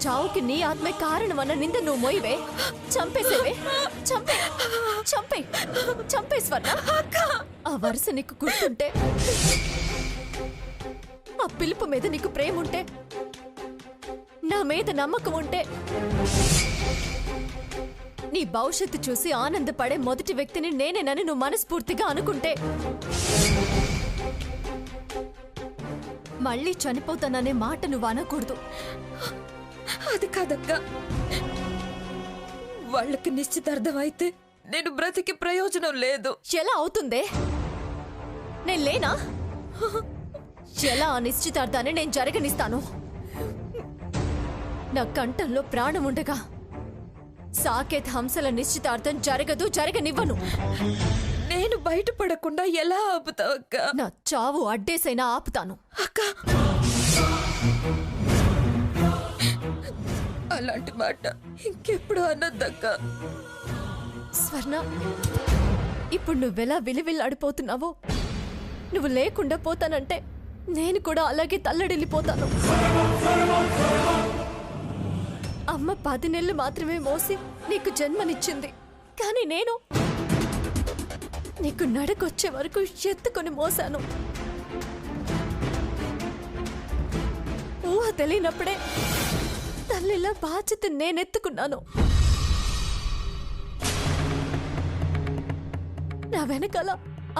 చావుకి నీ ఆత్మే కారణమన్న నింద నువ్వు మోయివే. చంపేసేవే. చంపే చంపే చంపే స్వర్ణ. ఆ వరుస నీకు గుర్తుంటే, ఆ పిలుపు మీద నీకు ప్రేమ ఉంటే, నా మీద నమ్మకం ఉంటే, నీ భవిష్యత్తు చూసి ఆనందపడే మొదటి వ్యక్తిని నేనేనని నువ్వు మనస్ఫూర్తిగా అనుకుంటే, మళ్ళీ చనిపోతాననే మాట నువ్వు అనకూడదు. అది కాదక్క, వాళ్ళకి నిశ్చితార్థం అయితే నేను బ్రతికి ప్రయోజనం లేదు. ఎలా అవుతుందే? నేను లేనా? ఎలా ఆ నిశ్చితార్థాన్ని నేను జరగనిస్తాను? నా కంఠంలో ప్రాణం ఉండగా సాకేత్ హంసల నిశ్చితార్థం జరగదు, జరగనివ్వను. నేను బయటపడకుండా ఎలా ఆపుతావు అక్క? నా చావు అడ్డేసైనా ఆపుతాను. అక్క, అలాంటి మాట ఇంకెప్పుడు అనద్దక్క. స్వర్ణ, ఇప్పుడు నువ్వెలా విలువిల్లాడిపోతున్నావో, నువ్వు లేకుండా పోతానంటే నేను కూడా అలాగే తల్లడిల్లిపోతాను. అమ్మ 10 నెలలు మాత్రమే మోసి నీకు జన్మనిచ్చింది. కానీ నేను నీకు నడకొచ్చే వరకు ఎత్తుకొని మోసాను. ఊహ తెలియనప్పుడే తల్లిలా బాధ్యత నేనెత్తుకున్నాను. నా వెనకాల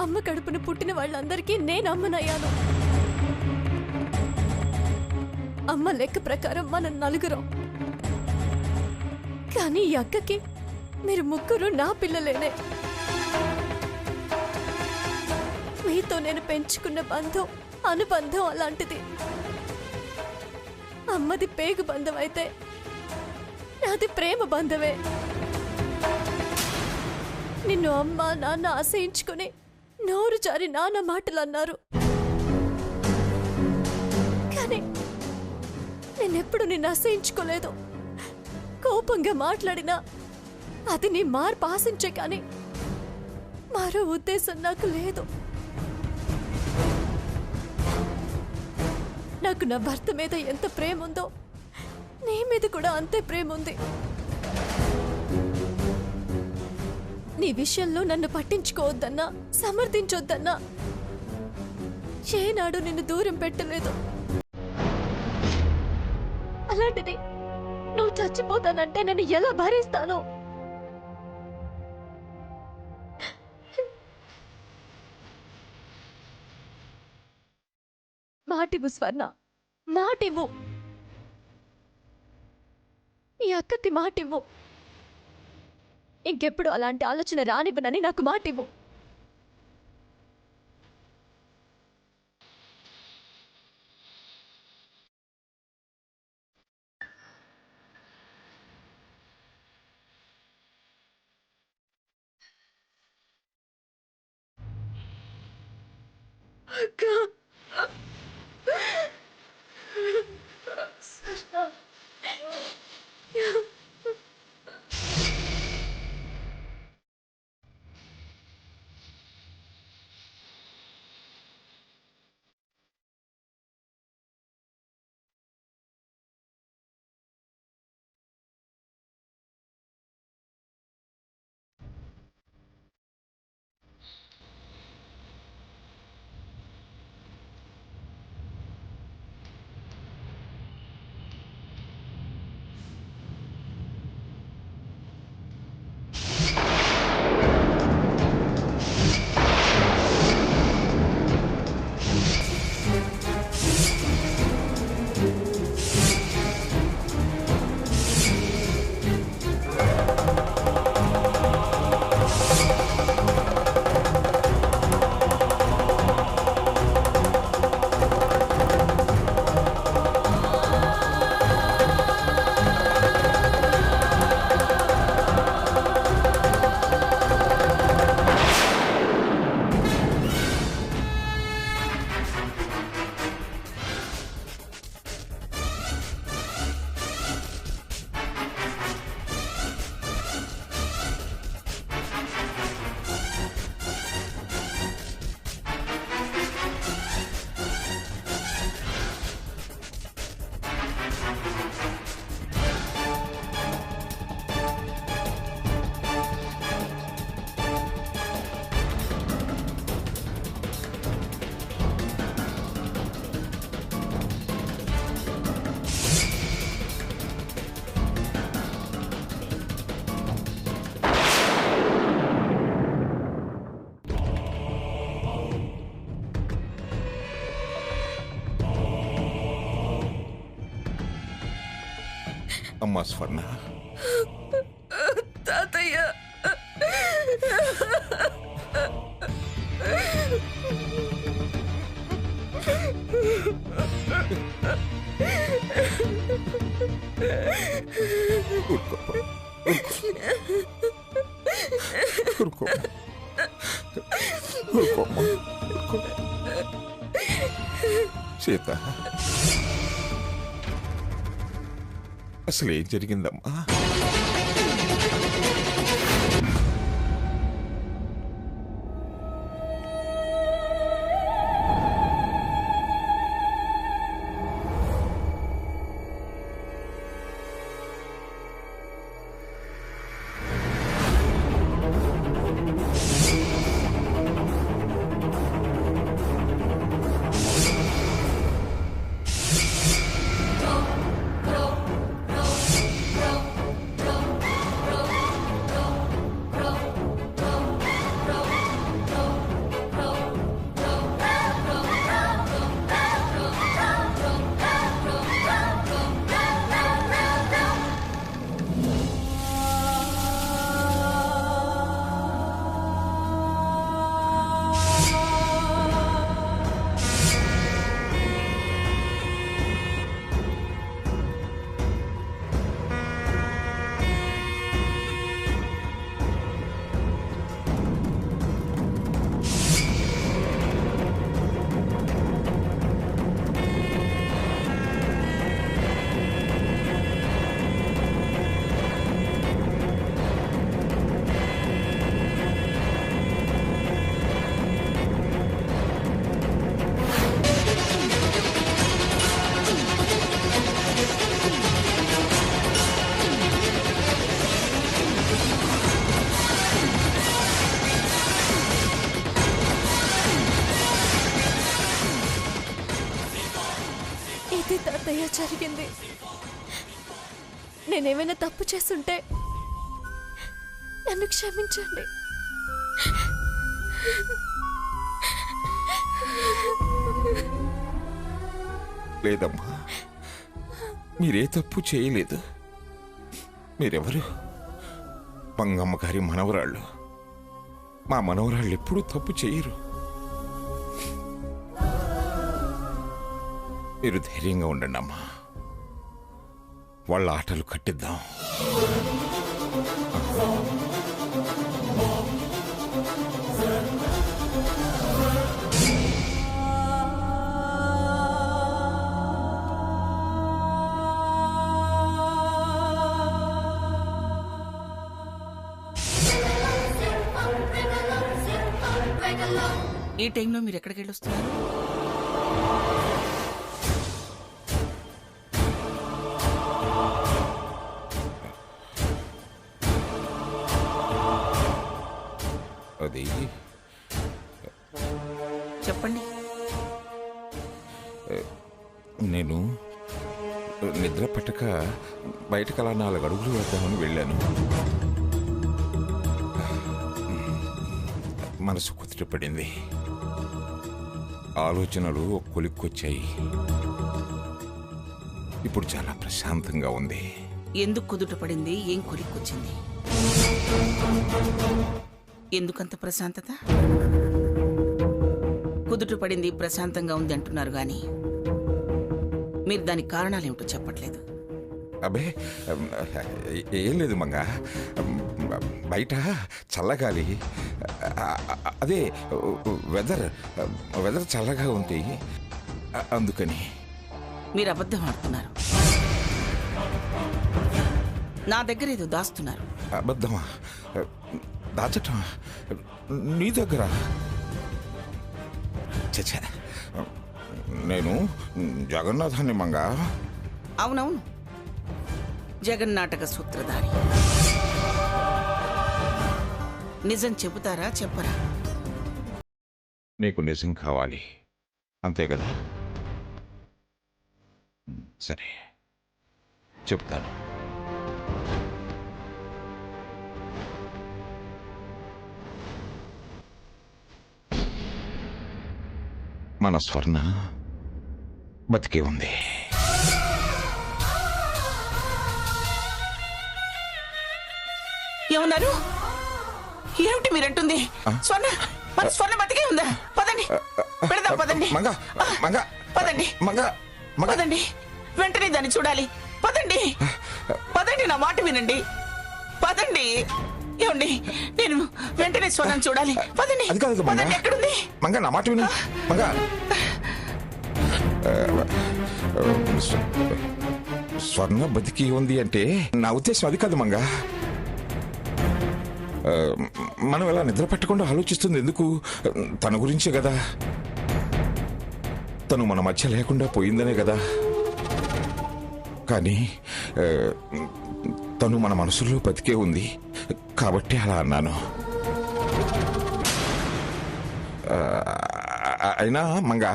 అమ్మ కడుపున పుట్టిన వాళ్ళందరికీ నేను అమ్మనయ్యాను. అమ్మ లెక్క ప్రకారం మనం 4. కానీ ఈ అక్కకి మీరు 3 నా పిల్లలేనే. మీతో నేను పెంచుకున్న బంధం, అనుబంధం అలాంటిది. అమ్మది పేగు బంధం అయితే నాది ప్రేమ బంధమే. నిన్ను అమ్మ నాన్న ఆశయించుకుని నోరు జారి నాన్న మాటలు అన్నారు. కానీ నేనెప్పుడు నిన్ను ఆశయించుకోలేదు. కోపంగా మాట్లాడినా అది నీ మార్పు ఆశించే కానీ మరో ఉద్దేశం నాకు లేదు. నాకు నా భర్త మీద ఎంత ప్రేమ ఉందో నీ మీద కూడా అంతే ప్రేమ ఉంది. నీ విషయంలో నన్ను పట్టించుకోవద్దన్నా, సమర్థించొద్దన్నా ఏనాడు నిన్ను దూరం పెట్టలేదు. అలాంటిది నువ్వు చచ్చిపోతానంటే నేను ఎలా భరిస్తాను? మాటివ్వు స్వర్ణ, మాటివ్వు. ఈ అక్కకి మాటివ్వు. ఇంకెప్పుడు అలాంటి ఆలోచన రానివ్వనని నాకు మాటివ్వు. అక్క, అమ్మా స్వర్ణ, తాతయ్య ఊరుకోమ్మా, ఊరుకోమ్మా, ఊరుకోమ్మా, ఊరుకో. సీత, అసలు ఏం జరిగిందమ్మా? ఇది తాతయ్య జరిగింది. నేనేమైనా తప్పు చేస్తుంటే నన్ను క్షమించండి. లేదమ్మా, మీరే తప్పు చేయలేదు. మీరెవరు? మంగమ్మ గారి మనవరాళ్ళు. మా మనవరాళ్ళు ఎప్పుడూ తప్పు చేయరు. మీరు ధైర్యంగా ఉండండి అమ్మా. వాళ్ళ ఆటలు కట్టిద్దాం. ఈ టైంలో మీరు ఎక్కడికి వెళ్ళొస్తున్నారు? అది చెప్పండి. నేను నిద్ర పట్టక బయటకు అలా 4 అడుగులు వేద్దామని వెళ్ళాను. మనసు కుదిరిపడింది. ఆలోచనలు కొలిక్కొచ్చాయి. ఇప్పుడు చాలా ప్రశాంతంగా ఉంది. ఎందుకు కుదుట పడింది? ఏం కొలిక్కొచ్చింది? ఎందుకంత ప్రశాంతత? కుదుట పడింది, ప్రశాంతంగా ఉంది అంటున్నారు గాని మీరు దానికి కారణాలేమిటో చెప్పట్లేదు. అబ్బే, ఏం లేదు మంగ. బయట చల్లగాలి, అదే వెదర్ చల్లగా ఉంది, అందుకని. మీరు అబద్ధం ఆడుతున్నారు. నా దగ్గర ఏదో దాస్తున్నారు. అబద్ధమా? దాచటమా? నీ దగ్గర? చచ్చా, నేను జగన్నాథాన్ని మంగ. అవునవును, జగన్నాటక సూత్రధారి. నిజం చెబుతారా చెప్పరా? నీకు నిజం కావాలి అంతే కదా? సరే, చెప్తాను. మన స్వర్ణ బతికే ఉంది. ఏమన్నారు? ఏమిటి మీరంటుంది? స్వర్ణ మన స్వర్ణ బతికే ఉందా? పదండి పెడదాం, పదండి. మంగ మంగ పదండి మంగ మంగ పదండి, వెంటనే దాన్ని చూడాలి. పదండి పదండి, నా మాట వినండి. పదండి. ఏమండి, నేను వెంటనే స్వర్ణం చూడాలి. పదండి అది కాదు మంగ. పదండి. ఎక్కడుంది? మంగ నా మాట విను మంగ. స్వర్ణ బతికి ఉంది అంటే నా ఉద్దేశం అది కాదు మంగ. మనం ఇలా నిద్ర పట్టకుండా ఆలోచిస్తుంది ఎందుకు? తన గురించే కదా. తను మన మధ్య లేకుండా పోయిందనే కదా. కానీ తను మన మనసులో బతికే ఉంది కాబట్టి అలా అన్నాను. అయినా మంగ,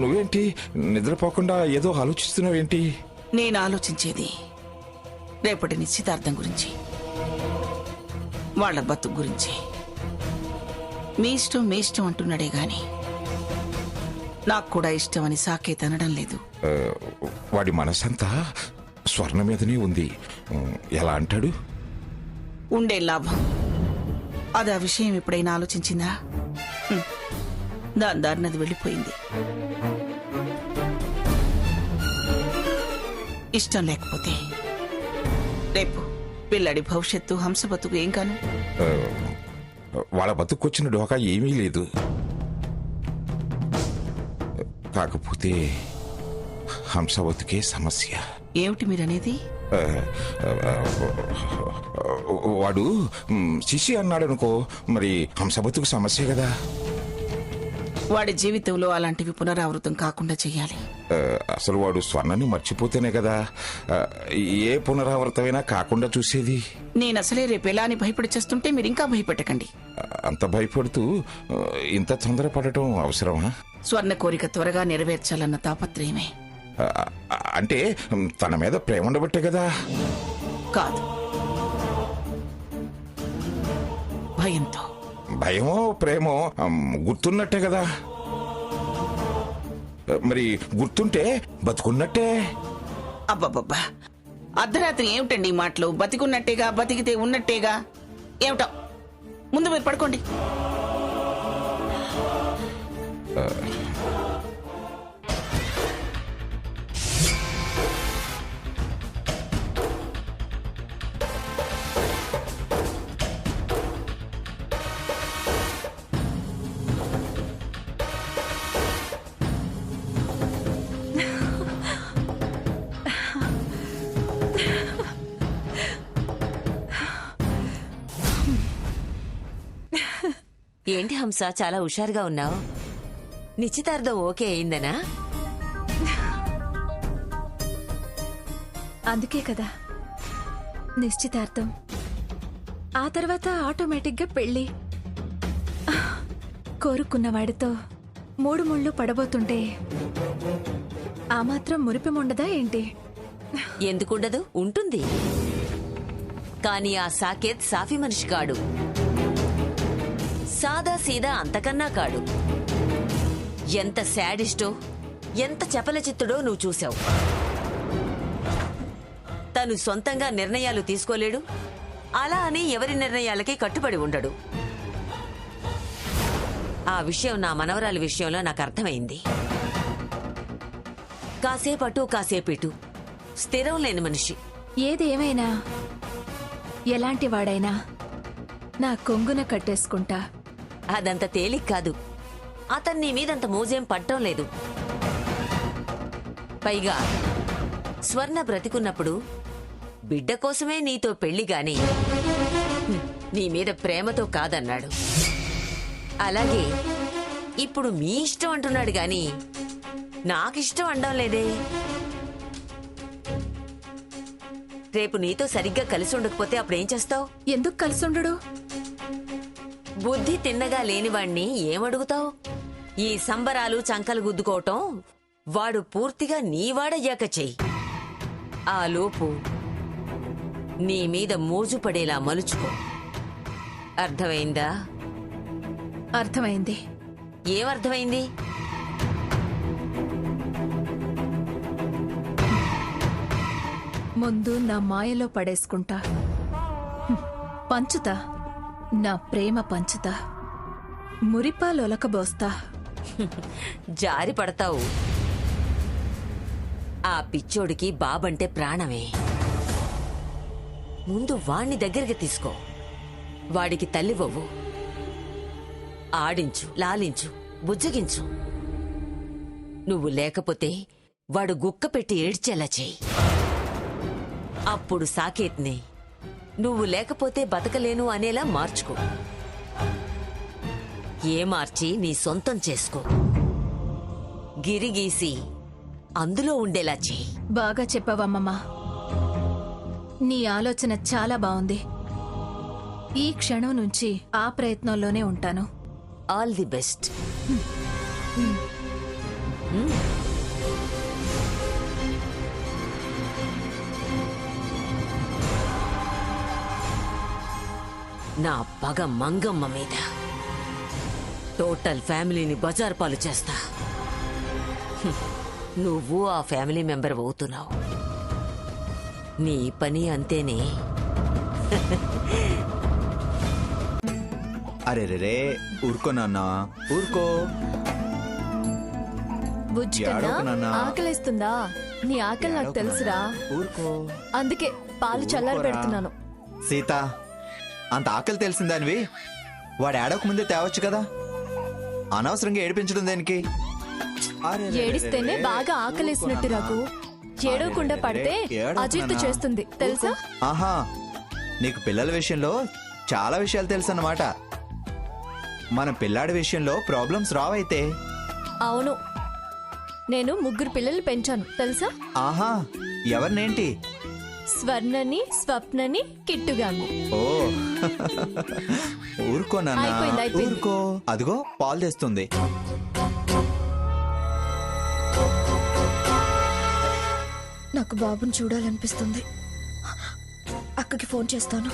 నువ్వేంటి నిద్రపోకుండా ఏదో ఆలోచిస్తున్నావేంటి? నేను ఆలోచించేది రేపటి నిశ్చితార్థం గురించి, వాళ్ళ బతుకు గురించి. మీ ఇష్టం అంటున్నాడే గాని నాకు కూడా ఇష్టం అని సాకేత్ అనడం లేదు. వాడి మనసంతా స్వర్ణ మీదనే ఉంది. ఎలా అంటాడు? ఉండే లాభం అది. ఆ విషయం ఎప్పుడైనా ఆలోచించిందా? దాని దారినది వెళ్ళిపోయింది. ఇష్టం లేకపోతే రేపు పిల్లడి భవిష్యత్తు, హంస బతుకు ఏం కాను? వాళ్ళ బతుకొచ్చిన డోకా ఏమీ లేదు. కాకపోతే హంస బతుకే సమస్య. ఏమిటి మీరనేది? వాడు శిశి అన్నాడనుకో, మరి హంస బతుకు సమస్య కదా. వాడి జీవితంలో అలాంటివి పునరావృతం కాకుండా చెయ్యాలి. అసలు వాడు స్వర్ణని మర్చిపోతేనే కదా ఏ పునరావృతమైనా కాకుండా చూసేది. నేను అసలే రేపు ఎలా అని భయపడి చేస్తుంటే మీరు ఇంకా భయపెట్టకండి. అంత భయపడుతూ ఇంత తొందరపడటం అవసరమా? స్వర్ణ కోరిక త్వరగా నెరవేర్చాలన్న తాపత్రయమే. అంటే తన మీద ప్రేమ ఉండబట్టే కదా? కాదు, భయంతో. భయమో ప్రేమో గుర్తున్నట్టే కదా. మరి గుర్తుంటే బతుకున్నట్టే. అబ్బబ్బబ్బా, అర్ధరాత్రి ఏమిటండి ఈ మాటలు? బతికున్నట్టేగా, బతికితే ఉన్నట్టేగా. ఏమిటో, ముందు మీరు పడుకోండి. ఏంటి హంస, చాలా హుషారుగా ఉన్నావు? నిశ్చితార్థం ఓకే అయిందనా? అందుకే కదా నిశ్చితార్థం, ఆ తర్వాత ఆటోమేటిక్గా పెళ్లి. కోరుకున్న వాడితో 3 ముళ్ళు పడబోతుంటే ఆ మాత్రం మురిపెముండదా ఏంటి? ఎందుకుండదు, ఉంటుంది. కానీ ఆ సాకేత్ సాఫీ మనిషి కాడు. సాదా సీదా అంతకన్నా కాడు. ఎంత శాడిస్టో, ఎంత చపలచిత్తుడో నువ్వు చూశావు. తను సొంతంగా నిర్ణయాలు తీసుకోలేడు, అలా అని ఎవరి నిర్ణయాలకి కట్టుబడి ఉండడు. ఆ విషయం నా మనవరాలి విషయంలో నాకు అర్థమైంది. కాసేపటు కాసేపిటు, స్థిరం లేని మనిషి. ఏదేమైనా ఎలాంటి వాడైనా నా కొంగున కట్టేసుకుంటా. అదంత తేలిక కాదు. అతన్ని మీదంత మోజేం పట్టం లేదు. పైగా స్వర్ణ బ్రతికున్నప్పుడు బిడ్డ కోసమే నీతో పెళ్లిగాని నీ మీద ప్రేమతో కాదన్నాడు. అలాగే ఇప్పుడు మీ ఇష్టం అంటున్నాడు గాని నాకిష్టం అనడం లేదే. రేపు నీతో సరిగ్గా కలిసి ఉండకపోతే అప్పుడేం చేస్తావు? ఎందుకు కలిసుండడు? బుద్ధి తిన్నగా లేనివాణ్ణి ఏమడుగుతావు? ఈ సంబరాలు చంకలు గుద్దుకోవటం వాడు పూర్తిగా నీవాడయ్యాక చెయ్యి. ఆ లోపు నీ మీద మోజు పడేలా మలుచుకో. అర్థమైందా? అర్థమైంది. ఏమర్థమైంది? ముందు నా మాయలో పడేసుకుంటా. పంచుతా, నా ప్రేమ పంచుతా, మురిపాలొలకబోస్తా. జారి పడతావు. ఆ పిచ్చోడికి బాబంటే ప్రాణమే. ముందు వాణ్ణి దగ్గరికి తీసుకో, వాడికి తల్లివ్వవు. ఆడించు, లాలించు, బుజ్జగించు. నువ్వు లేకపోతే వాడు గుక్క పెట్టి ఏడ్చేలా చెయ్యి. అప్పుడు సాకేత్ని నువ్వు లేకపోతే బతకలేను అనేలా మార్చుకో. ఏ మార్చి నీ సొంతం చేసుకో. గిరిగీసి అందులో ఉండేలా చెయ్యి. బాగా చెప్పావమ్మమ్మా. నీ ఆలోచన చాలా బాగుంది. ఈ క్షణం నుంచి ఆ ప్రయత్నంలోనే ఉంటాను. All the best. నా పగ మంగమ్మ మీద. టోటల్ ఫ్యామిలీని బజార్ పాలు చేస్తా. నువ్వు ఆ ఫ్యామిలీ మెంబర్ అవుతున్నావు. నీ పని అంతేనే. అరే రే ఊరుకో నాన్న, ఊరుకో. బుజ్జి ఏడవకు కన్నా నాన్నా. ఆకలిస్తుందా? నీ ఆకలి నాకు ఏడవకు తెలుసురా. నాన్న, ఊరుకో. అందుకే పాలు చల్లారి పెడుతున్నాను. సీత, అంత ఆకలి తెలిసిందానివి వాడు ఏడవక ముందే తేవచ్చు కదా. అనవసరంగా ఏడిపించడం దేనికి? అరే రే రే రే ఏడిస్తేనే రే. బాగా ఆకలేసినట్టు ఊరుకో రాకు. నాన్న. ఏడవకుండా అరే రే రే, పడితే ఏడవకు అజీర్తి నాన్న. చేస్తుంది తెలుసా? ఆహా, నీకు పిల్లల విషయంలో చాలా విషయాలు తెలుసు అన్నమాట. మన పిల్లాడి విషయంలో ప్రాబ్లమ్స్ రావైతే. అవును, నేను 3 పిల్లలు పెంచాను తెలుసా? ఆహా, ఎవరినేంటి? స్వర్ణని, స్వప్నని, కిట్టుగాన్ని. ఓ ఊరుకో నాన్న, అయిపోయింది, అయిపోయింది. ఊరుకో. అదిగో పాలు తెస్తుంది. నాకు బాబుని చూడాలనిపిస్తుంది. అక్కకి ఫోన్ చేస్తాను.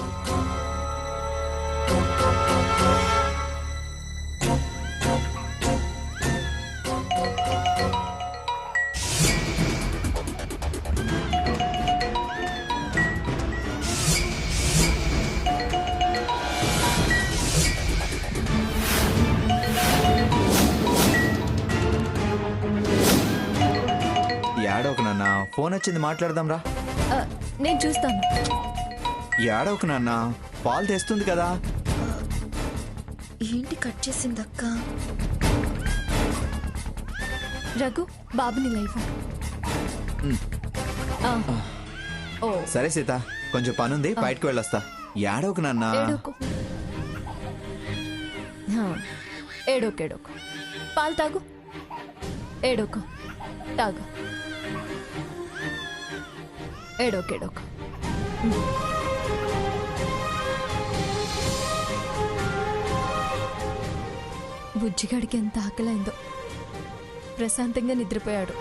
ఏడవకు నాన్న, ఫోన్ వచ్చింది, మాట్లాడదాం రా. ఆ, నేను చూస్తాను. ఏడవకు నాన్న, పాలు తెస్తుంది కదా. ఏంటి కట్ చేసిందక్క? రఘు, బాబుని లైఫ్. ఓ సరే సీత, కొంచెం పనుంది, బయటకు వెళ్ళొస్తా. ఏడవకు నాన్న. ఏడోకు. ఏడోకు ఏడోకు. పాలు తాగు. ఏడోకు తాగు. ఏడోకు ఏడోకు. బుజ్జిగాడికి ఎంత ఆకలైందో. ప్రశాంతంగా నిద్రపోయాడు.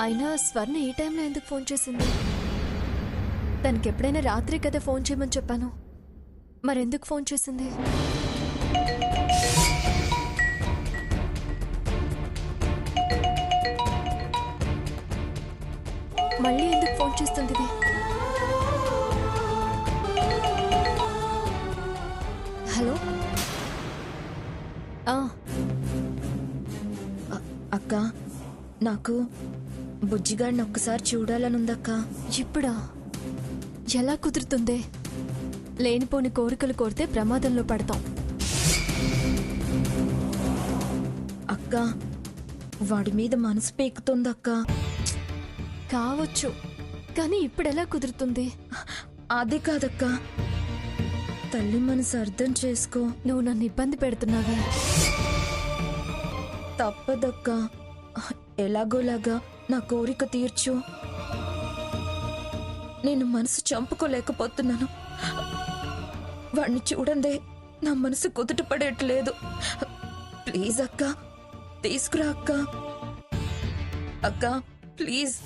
అయినా స్వర్ణ ఈ టైంలో ఎందుకు ఫోన్ చేసింది? తనకి ఎప్పుడైనా రాత్రి కదా ఫోన్ చేయమని చెప్పాను. మరెందుకు ఫోన్ చేసింది? మళ్ళీ ఎందుకు ఫోన్ చేస్తుంది ఇది? హలో. అక్క, నాకు బుజ్జిగాడిని ఒక్కసారి చూడాలనుందక్క. ఇప్పుడా? ఎలా కుదురుతుంది? లేనిపోని కోరికలు కోరితే ప్రమాదంలో పడతాం. అక్క, వాడి మీద మనసు పీకుతుందక్క. కావచ్చు, కానీ ఇప్పుడెలా కుదురుతుంది? అది కాదక్క, తల్లి మనసు అర్థం చేసుకో. నువ్వు నన్ను ఇబ్బంది పెడుతున్నావే. తప్పదక్క, ఎలాగోలాగా నా కోరిక తీర్చు. నేను మనసు చంపుకోలేకపోతున్నాను. వాడిని చూడందే నా మనసు కుదుట పడేట్లేదు. ప్లీజ్ అక్క, తీసుకురా అక్క. అక్క ప్లీజ్.